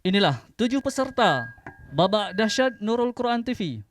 Inilah 7 peserta Babak Dahsyat Nurul Quran TV.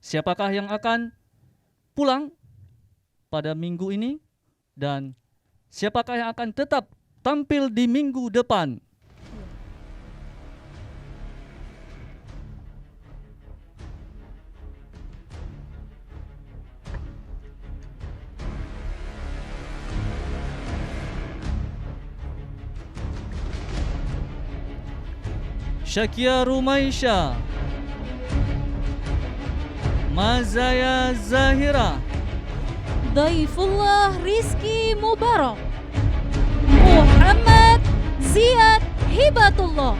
Siapakah yang akan pulang pada minggu ini dan siapakah yang akan tetap tampil di minggu depan? Syakia Rumaisha, Mazaya Zahira, Daifullah Rizki Mubarak, Muhammad Ziyad Hibatullah,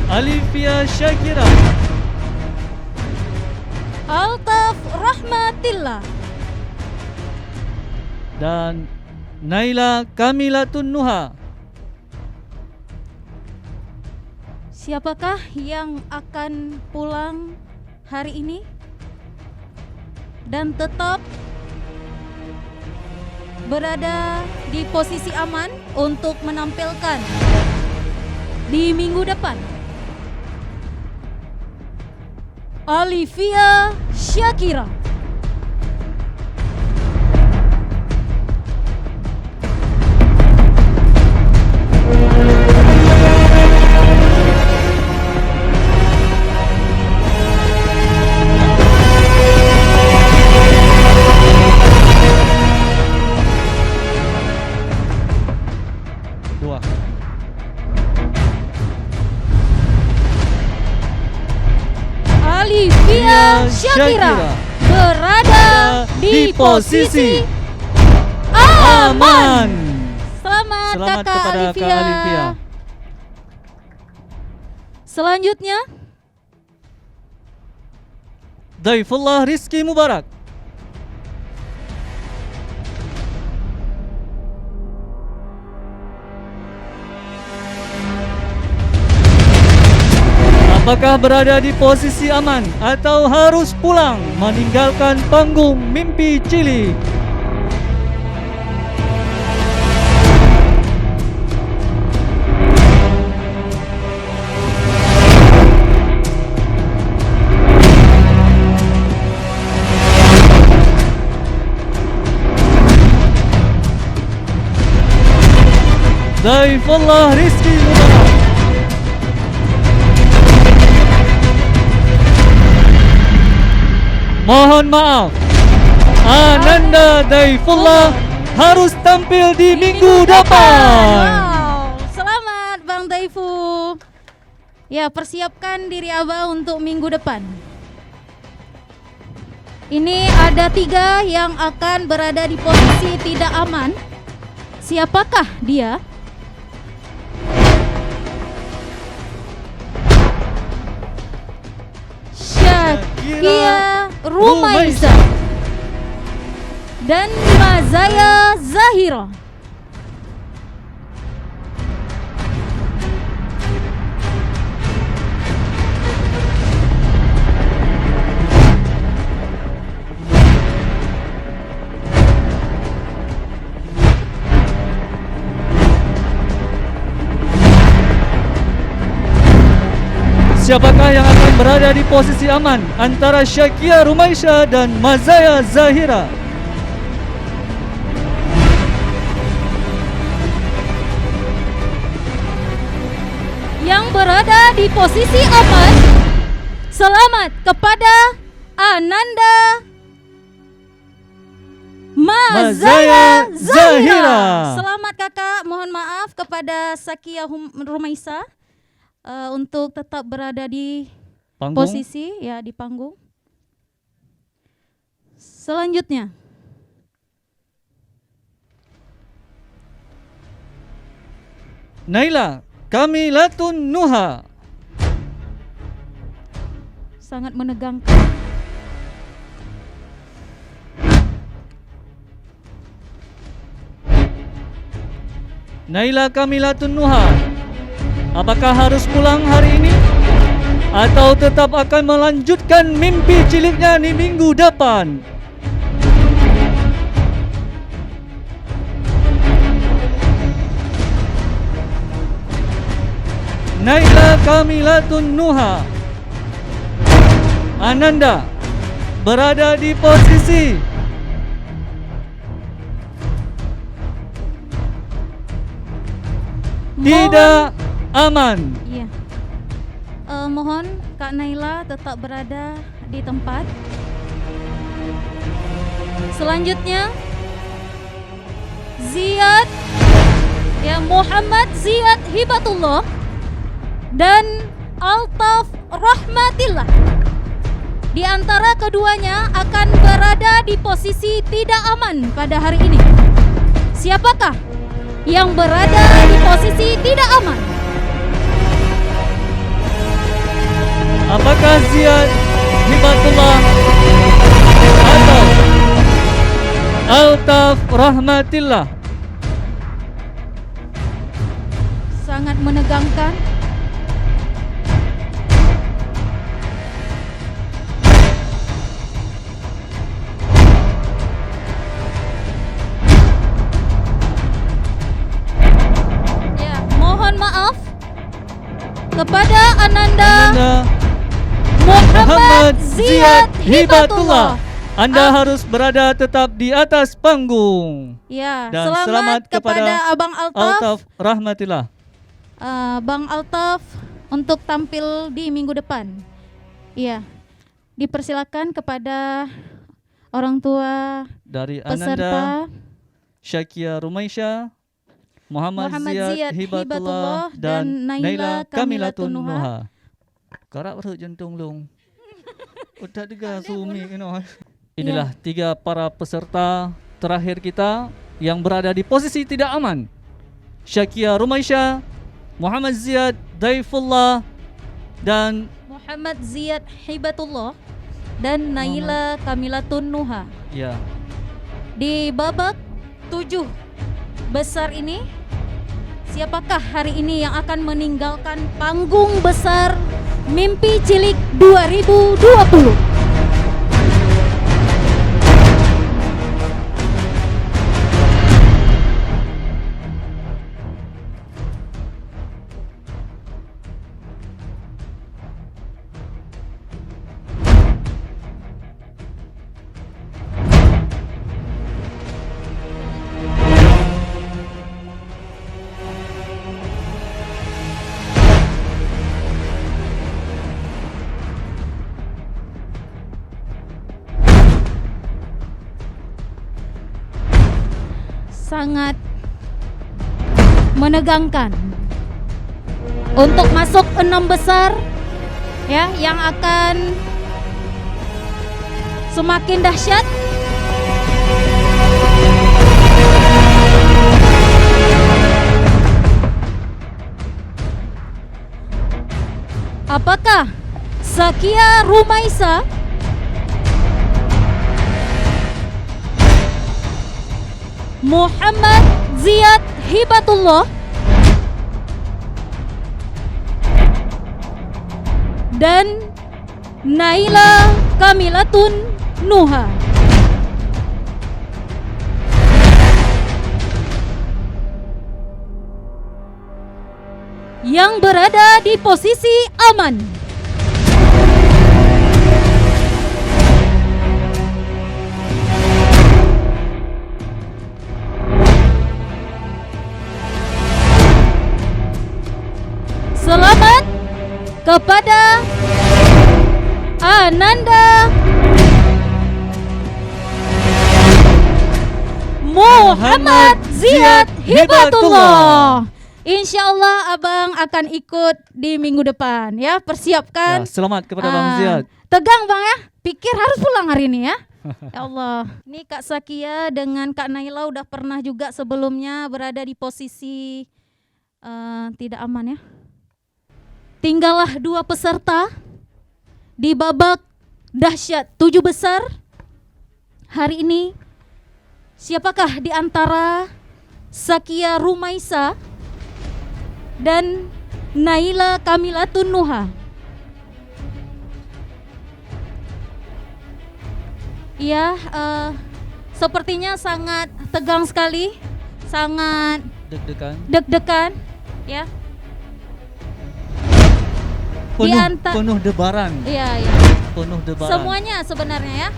Alifia Syakira, Altaf Rahmatillah, dan Naila Kamilatun Nuha. Siapakah yang akan pulang hari ini dan tetap berada di posisi aman untuk menampilkan di minggu depan? Alifia Syakira, Alifia Syakira berada di posisi aman. Selamat Kakak kepada Alifia. Kak Alifia. Selanjutnya Daifullah Rizki Mubarak, apakah berada di posisi aman atau harus pulang meninggalkan panggung Mimpi Cilik? Daifullah Rizki Mubarak, mohon maaf, Ananda Daifullah harus tampil di minggu depan. Wow, selamat Bang Daifu. Ya, persiapkan diri Abah untuk minggu depan. Ini ada 3 yang akan berada di posisi tidak aman. Siapakah dia? Syakia Rumaisa dan Mazaya Zahira. Siapakah yang akan berada di posisi aman antara Syakia Rumaisha dan Mazaya Zahira? Yang berada di posisi aman, selamat kepada Ananda Mazaya Zahira. Selamat kakak, mohon maaf kepada Syakia Rumaisa untuk tetap berada di Panggung. posisi ya di panggung. Selanjutnya Naila Kamilatun Nuha, sangat menegangkan. Naila Kamilatun Nuha, apakah harus pulang hari ini atau tetap akan melanjutkan mimpi ciliknya di minggu depan? Kamilatun Nuha. Ananda berada di posisi tidak aman. Iya. Mohon Kak Naila tetap berada di tempat. Selanjutnya Ziyad, ya, Muhammad Ziyad Hibatullah dan Altaf Rahmatillah. Di antara keduanya akan berada di posisi tidak aman pada hari ini. Siapakah yang berada di posisi tidak aman? Apakah Ziyad Hibatullah atau Altaf Rahmatillah? Sangat menegangkan. Ya, mohon maaf kepada Ananda Muhammad Ziyad Hibatullah. Anda harus berada tetap di atas panggung. Ya, Dan selamat selamat kepada kepada Abang Altaf. Altaf Rahmatillah. Bang Altaf untuk tampil di minggu depan. Iya. Dipersilakan kepada orang tua Dari peserta Ananda Syakia Rumaisya, Muhammad Ziyad Ziyad Hibatullah dan Naila Kamilatun Nuha. Karak perut jantung long. Udah tiga sumi, Inilah tiga para peserta terakhir kita yang berada di posisi tidak aman. Syakia Rumaisya, Muhammad Ziyad Daifullah dan Muhammad Ziyad Hibatullah dan Naila Kamilatun Nuha. ya, Di babak 7 besar ini, siapakah hari ini yang akan meninggalkan panggung besar Mimpi Cilik 2020? Sangat menegangkan untuk masuk 6 besar, ya, yang akan semakin dahsyat. Apakah Zakia Rumaisa Muhammad Ziyad Hibatullah dan Naila Kamilatun Nuha yang berada di posisi aman? Selamat kepada Ananda Muhammad Ziyad Hibatullah. Insya Allah abang akan ikut di minggu depan, ya. Persiapkan. ya, selamat kepada Bang Ziyad. Tegang bang ya, pikir harus pulang hari ini ya. Ya Allah, ini Kak Zakia dengan Kak Naila udah pernah juga sebelumnya berada di posisi tidak aman ya. Tinggallah 2 peserta di babak dahsyat 7 besar. Hari ini siapakah di antara Zakia Rumaisa dan Naila Kamilatun Nuha? Iya, sepertinya sangat tegang sekali, sangat Deg-degan. deg-degan, ya. penuh debaran, Iya, iya. penuh debaran. Semuanya sebenarnya ya.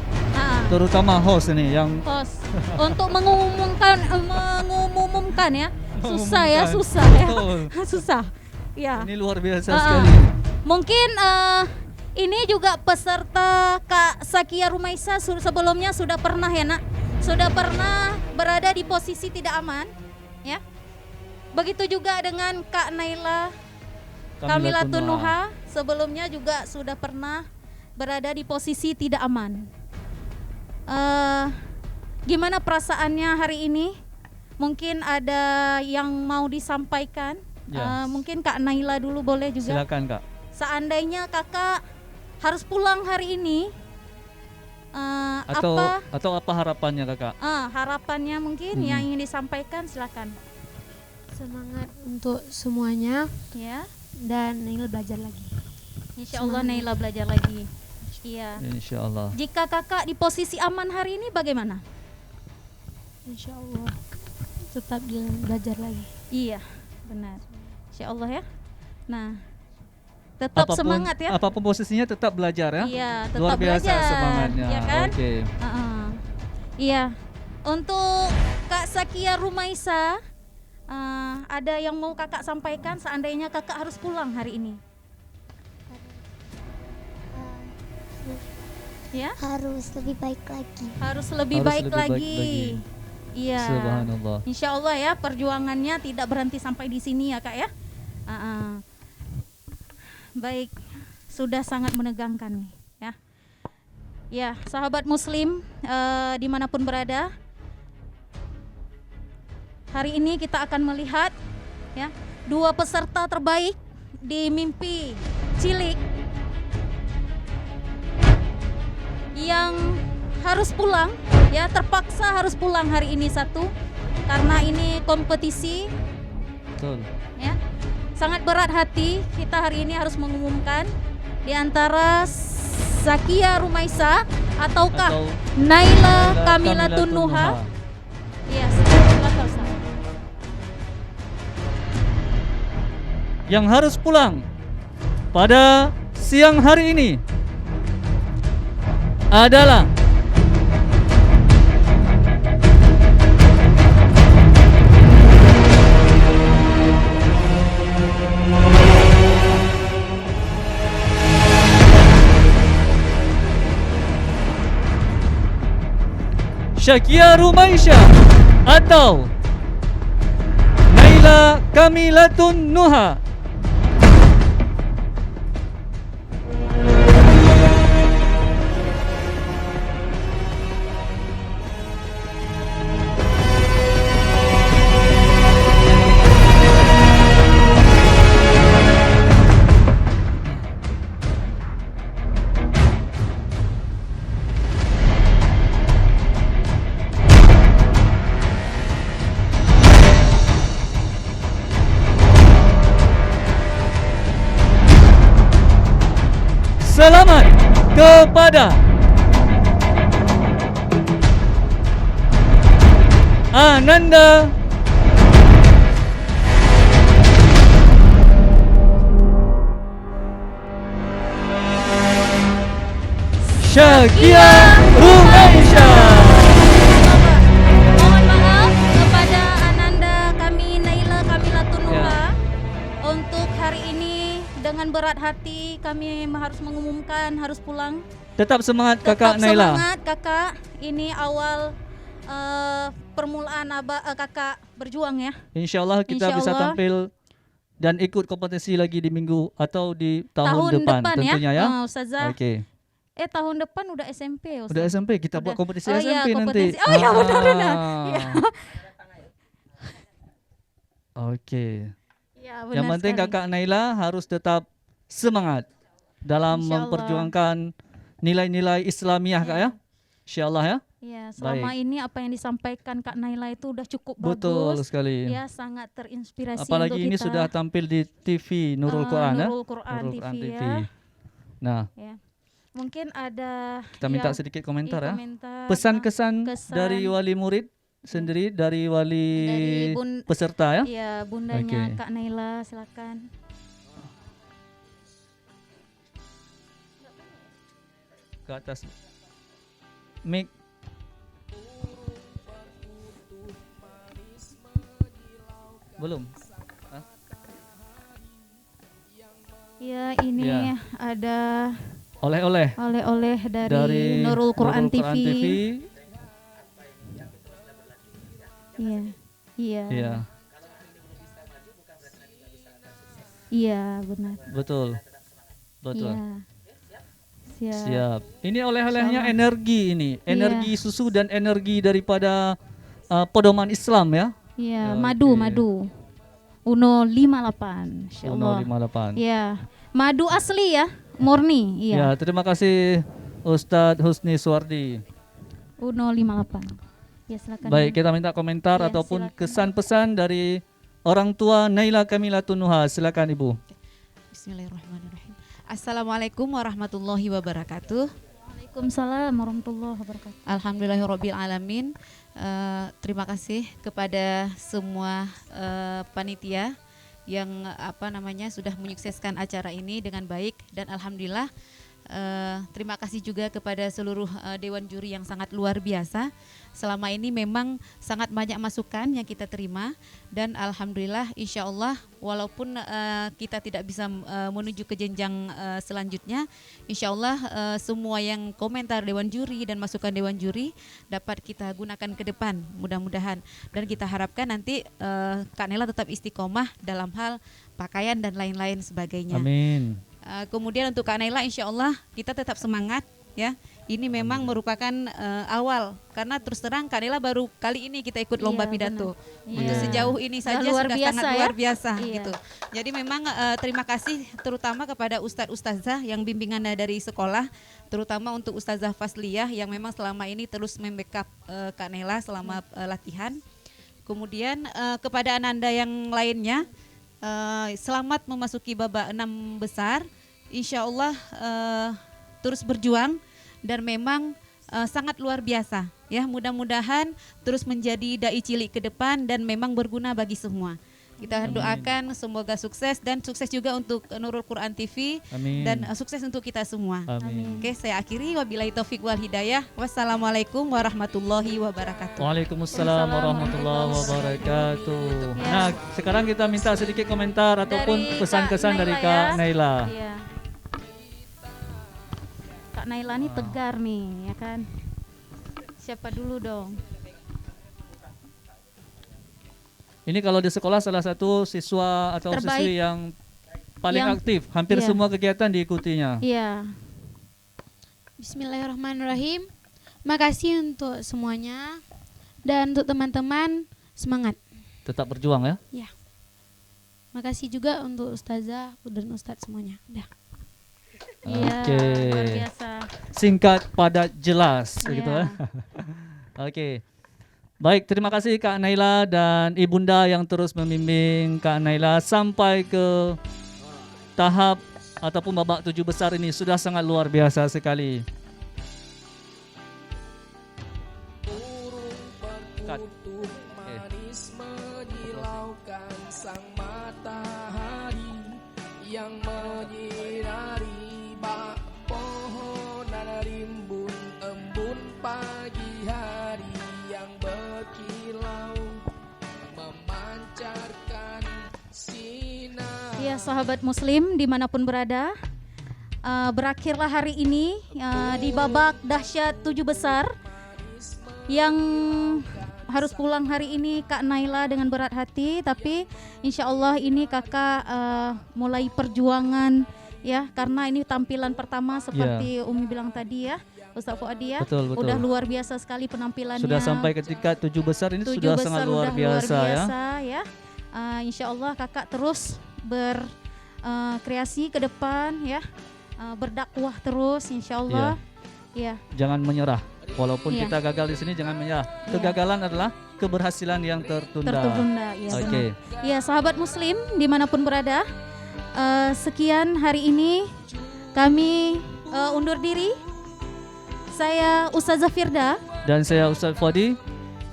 Terutama host ini yang Host untuk mengumumkan ya. Susah ya, Mengumumkan. susah ya. Betul. Susah. Ya. ini luar biasa Ah, sekali. Mungkin ini juga peserta Kak Sakia Rumaisa sebelumnya sudah pernah ya nak, sudah pernah berada di posisi tidak aman, ya. Begitu juga dengan Kak Naila Kamilatun Nuha sebelumnya juga sudah pernah berada di posisi tidak aman. Gimana perasaannya hari ini? Mungkin ada yang mau disampaikan. Ya. Mungkin Kak Naila dulu boleh juga. Silakan Kak. Seandainya kakak harus pulang hari ini, Atau apa harapannya Kakak? harapannya mungkin yang ingin disampaikan, silakan. Semangat untuk semuanya Ya, dan Naila belajar lagi. insya Allah Semangat. Naila belajar lagi. Iya. Insya Allah. Jika kakak di posisi aman hari ini bagaimana? Insya Allah tetap belajar lagi. Iya, benar. Insya Allah ya. Nah, tetap semangat ya. Apapun posisinya tetap belajar ya. Iya, tetap Luar biasa belajar, semangatnya. ya kan? Oke. Iya. Untuk Kak Sakia Rumaisa, ada yang mau kakak sampaikan seandainya kakak harus pulang hari ini? Ya, Harus lebih baik lagi. harus lebih Harus baik lebih baik lagi. lagi. Iya. Subhanallah. Insya Allah ya, perjuangannya tidak berhenti sampai di sini ya kak ya. Baik, sudah sangat menegangkan nih ya. Ya, sahabat Muslim dimanapun berada, hari ini kita akan melihat ya dua peserta terbaik di Mimpi Cilik yang harus pulang ya, terpaksa harus pulang hari ini satu karena ini kompetisi Betul. ya. Sangat berat hati kita hari ini harus mengumumkan di antara Sakia Rumaisa ataukah Atau Naila Kamilatun Nuha. Iya, silakan Ustaz. Yang harus pulang pada siang hari ini adalah Sakia Rumaisa atau Naila Kamilatun Nuha. Selamat kepada Ananda Sakia Rumaisa. Mohon maaf kepada Ananda kami Naila Kamilatun Nuha. Ya. Untuk hari ini dengan berat hati kami harus mengumumkan harus pulang. Tetap semangat Tetap Kakak Naila. semangat kakak. Ini awal permulaan kakak berjuang ya. Insya Allah kita Insya bisa Allah. tampil dan ikut kompetisi lagi di minggu atau di Tahun tahun, depan tentunya ya. Ustazah. Oke. Tahun depan udah SMP Ustaz. Udah SMP kita Udah. buat kompetisi Oh iya, SMP nanti. kompetisi. Oh iya, benar-benar. Iya. Oke. Ya, Yang benar penting sekali. Kakak Naila harus tetap semangat dalam Insya Allah. memperjuangkan nilai-nilai Islamiah Kak ya. Insyaallah ya. Ya, selama Baik. ini apa yang disampaikan Kak Naila itu udah cukup Betul bagus. sekali. Ya, sangat terinspirasi Apalagi untuk ini kita. sudah tampil di TV Nurul Quran ya. Nurul Quran Nurul TV, Quran TV. ya. Nah, Ya. Mungkin ada kita minta yang- sedikit komentar ya. komentar, Pesan-kesan kesan. dari wali murid sendiri, dari wali dari peserta ya. ya bundanya Oke. Kak Naila, silakan. ke atas mic. Belum. Ya, ini Ya. ada Oleh-oleh oleh-oleh dari, dari Nurul Quran TV. Iya. Iya. Iya, Iya, benar. betul. Betul. Iya. Siap. Siap. Ini oleh-olehnya Insyaallah. energi ini, energi susu dan energi daripada pedoman Islam ya. Iya, Oke. madu. Uno 58. Insyaallah. 158. Iya. Madu asli ya, murni. Ya, Iya. terima kasih Ustadz Husni Suwardi. Uno 58. Ya, silakan. Baik, kita minta komentar Ya, ataupun silakan. kesan pesan dari orang tua Naila Kamila Tunuha. Silakan Ibu. Bismillahirrahmanirrahim. Assalamualaikum warahmatullahi wabarakatuh. Waalaikumsalam warahmatullahi wabarakatuh. Alhamdulillahirabbil alamin. Terima kasih kepada semua panitia yang sudah menyukseskan acara ini dengan baik, dan alhamdulillah terima kasih juga kepada seluruh dewan juri yang sangat luar biasa. Selama ini memang sangat banyak masukan yang kita terima, dan alhamdulillah insya Allah walaupun kita tidak bisa menuju ke jenjang selanjutnya, insya Allah semua yang komentar dewan juri dan masukan dewan juri dapat kita gunakan ke depan mudah-mudahan, dan kita harapkan nanti Kak Nela tetap istiqomah dalam hal pakaian dan lain-lain sebagainya. Amin. Kemudian untuk Kak Naila insya Allah kita tetap semangat ya. Ini memang merupakan awal, karena terus terang Kak Naila baru kali ini kita ikut lomba Iya, pidato. benar. Untuk Iya. sejauh ini saja luar sudah biasa sangat ya. luar biasa Iya. gitu. Jadi memang terima kasih terutama kepada ustadz-ustazah yang bimbingan dari sekolah, terutama untuk Ustazah Fasliyah yang memang selama ini terus membackup Kak Naila selama latihan. Kemudian kepada Ananda yang lainnya, selamat memasuki babak 6 besar. Insya Allah terus berjuang, dan memang sangat luar biasa ya. Mudah-mudahan terus menjadi dai cilik ke depan dan memang berguna bagi semua. Kita Amin. doakan semoga sukses, dan sukses juga untuk Nurul Quran TV, Amin. dan sukses untuk kita semua. Amin. Oke, saya akhiri, wabillahi taufik wal hidayah. Wassalamualaikum warahmatullahi wabarakatuh. Waalaikumsalam warahmatullahi wabarakatuh. Nah, sekarang kita minta sedikit komentar ataupun Dari pesan-kesan Kak dari Naila Kak ya. Naila. Iya. Kak Naila nih tegar nih, ya kan? Siapa dulu dong? Ini kalau di sekolah salah satu siswa atau Terbaik. siswi yang paling Yang- aktif, hampir iya. semua kegiatan diikutinya. Iya. Bismillahirrahmanirrahim. Makasih untuk semuanya, dan untuk teman-teman semangat. Tetap berjuang ya. Ya. Makasih juga untuk ustazah dan ustadz semuanya. Dah. Iya, Oke. luar biasa. Singkat, padat, jelas Iya. gitu ya. Oke. Baik, terima kasih Kak Naila dan Ibunda yang terus membimbing Kak Naila sampai ke tahap ataupun babak 7 besar ini sudah sangat luar biasa sekali. Cut. Okay. Menyilaukan sang matahari yang menyinari bak pohon dan rimbun embun pagi hari yang berkilau memancarkan sinar. Ya, sahabat muslim dimanapun berada, berakhirlah hari ini di babak dahsyat 7 besar. Yang harus pulang hari ini Kak Naila dengan berat hati, tapi insya Allah ini kakak mulai perjuangan ya, karena ini tampilan pertama seperti Umi bilang tadi ya, Ustaz Fuadi ya. Betul, betul. Udah luar biasa sekali penampilannya. Sudah sampai ketika 7 besar ini 7 sudah besar sangat luar udah biasa, ya. Insya Allah kakak terus berkreasi ke depan ya, berdakwah terus insya Allah. Ya. Jangan menyerah. Walaupun Iya. kita gagal di sini jangan menyerah. Iya. Kegagalan adalah keberhasilan yang tertunda. Tertunda, ya. Oke. Benar. Ya, sahabat muslim dimanapun berada, sekian hari ini kami undur diri. Saya Ustazah Firda, Dan saya Ustaz Fuadi.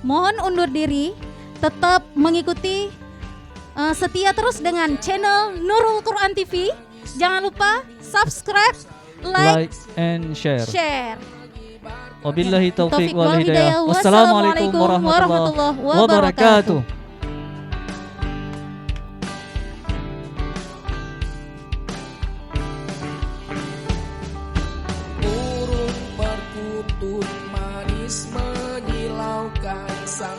mohon undur diri. Tetap mengikuti, setia terus dengan channel Nurul Quran TV. Jangan lupa subscribe, like, and share. share. Wabillahi taufiq Taufik wal wal hidayah. hidayah. Wassalamualaikum Wassalamualaikum warahmatullahi warahmatullahi wabarakatuh. wabarakatuh. Burung perkutut manis menyilaukan sang